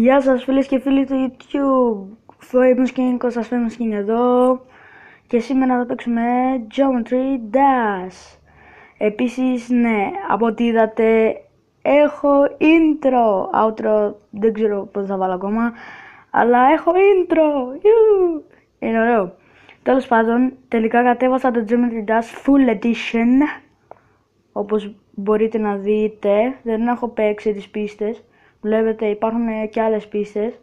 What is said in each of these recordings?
Γεια σας φίλες και φίλοι του YouTube. Famous King, Κώστας Famous King εδώ. Και σήμερα θα παίξουμε Geometry Dash. Επίσης, ναι, από ό,τι είδατε έχω intro. Outro δεν ξέρω πώς θα βάλω ακόμα, αλλά έχω intro. Είναι ωραίο. Τέλος πάντων, τελικά κατέβασα το Geometry Dash Full Edition. Όπως μπορείτε να δείτε, δεν έχω παίξει τις πίστες. Βλέπετε, υπάρχουν και άλλες πίστες.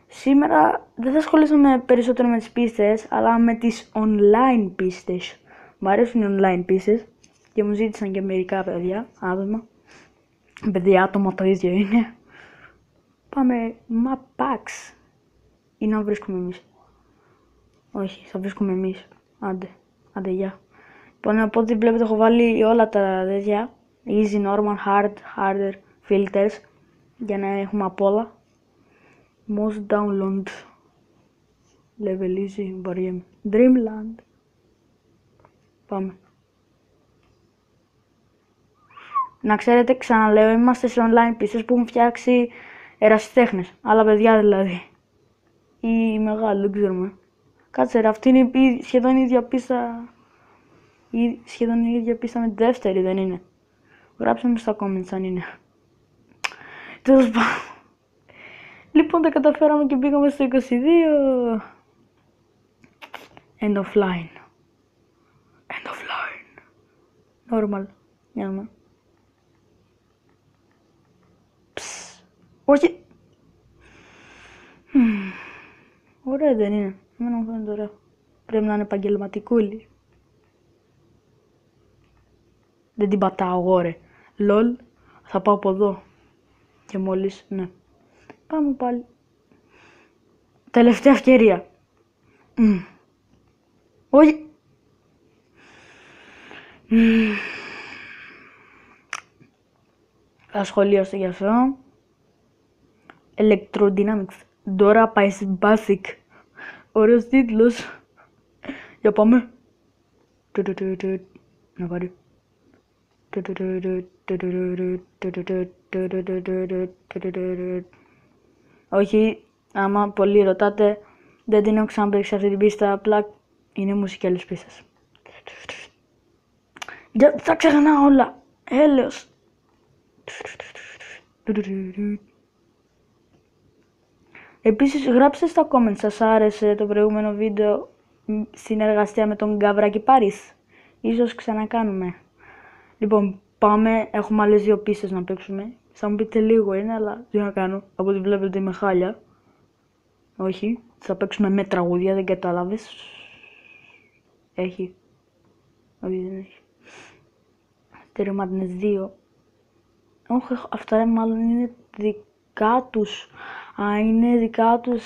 Σήμερα δεν θα ασχοληθούμε περισσότερο με τις πίστες, αλλά με τις online πίστες. Μου αρέσουν οι online πίστες και μου ζήτησαν και μερικά άτομα. Παιδιά, άτομα το ίδιο είναι. Πάμε map packs. Ή να βρίσκουμε εμείς. Όχι, θα βρίσκουμε εμείς. Άντε, γεια. Λοιπόν, από ό,τι βλέπετε έχω βάλει όλα τα τέτοια. Easy, normal, hard, harder, filters. Για να έχουμε απ' όλα. Most download. Level easy, βαριέμαι. Dreamland. Πάμε. Να ξέρετε, ξαναλέω, είμαστε σε online πίστες που έχουν φτιάξει ερασιτέχνες. Άλλα παιδιά δηλαδή. Ή μεγάλοι, δεν ξέρουμε. Κάτσε ρε, αυτή είναι σχεδόν η ίδια πίστα. Ή σχεδόν η ίδια πίστα με τη δεύτερη, δεν είναι? Γράψτε μου στα comments αν είναι. Τέλος πάντων. Λοιπόν, τα καταφέραμε και πήγαμε στο 22. End of line. End of line. Normal. Για να δούμε. Όχι. Ωραία δεν είναι? Εμένα μου φαίνεται ωραίο. Πρέπει να είναι επαγγελματικούλη. Δεν την πατάω εγώ ρε. Λολ. Θα πάω από εδώ. Και μόλις, ναι. Πάμε πάλι. Τελευταία ευκαιρία. Όχι. Ασχολίαστε γι' αυτό. Electrodynamics. Dora Basic. Ωραίος τίτλος. Για πάμε. Να πάρει. Όχι, άμα πολλοί ρωτάτε, δεν την έχω ξαναπαίξει αυτή την πίστα, απλά είναι μουσική άλλης πίστας. Θα ξεχνάω όλα. Έλεος. Επίσης γράψτε στα comments, σας άρεσε το προηγούμενο βίντεο συνεργασία με τον Γκαβράκη Πάρης? Ίσως ξανακάνουμε. Λοιπόν, πάμε, έχουμε άλλες δύο πίστες να παίξουμε. Θα μου πείτε λίγο είναι, αλλά τι να κάνω, από ό,τι βλέπετε είμαι χάλια. Όχι, θα παίξουμε με τραγούδια, δεν κατάλαβες? Έχει. Όχι, δεν έχει. Τερματινές 2. Όχι, αυτά μάλλον είναι δικά τους. Είναι δικά τους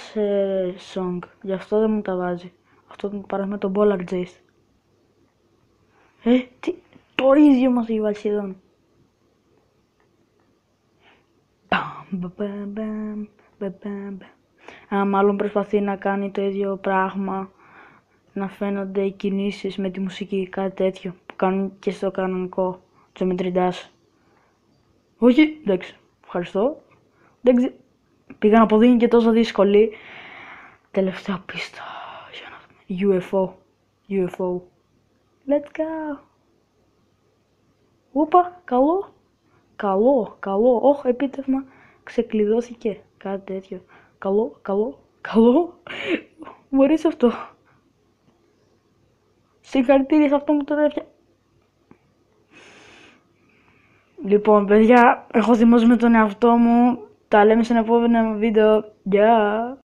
song. Γι' αυτό δεν μου τα βάζει. Αυτό παράδειγμα τον Bollard Jace. Τι, το ίδιο μας έχει βάλει σχεδόν. Μάλλον προσπαθεί να κάνει το ίδιο πράγμα. Να φαίνονται οι κινήσεις με τη μουσική, κάτι τέτοιο που κάνουν και στο κανονικό Geometry Dash. Όχι, εντάξει, ευχαριστώ. Εντάξει, πήγα να πω δεν είναι και τόσο δύσκολη. Τελευταία πίστα. UFO. Let's go. Ούπα, καλό. Όχι, επίτευγμα ξεκλειδώθηκε. Κάτι τέτοιο. Καλό. Μου αρέσει αυτό. Συγχαρητήρια σε αυτό μου το έφτιαξε. Λοιπόν, παιδιά, έχω θυμώσει με τον εαυτό μου. Τα λέμε σε ένα επόμενο βίντεο. Γεια.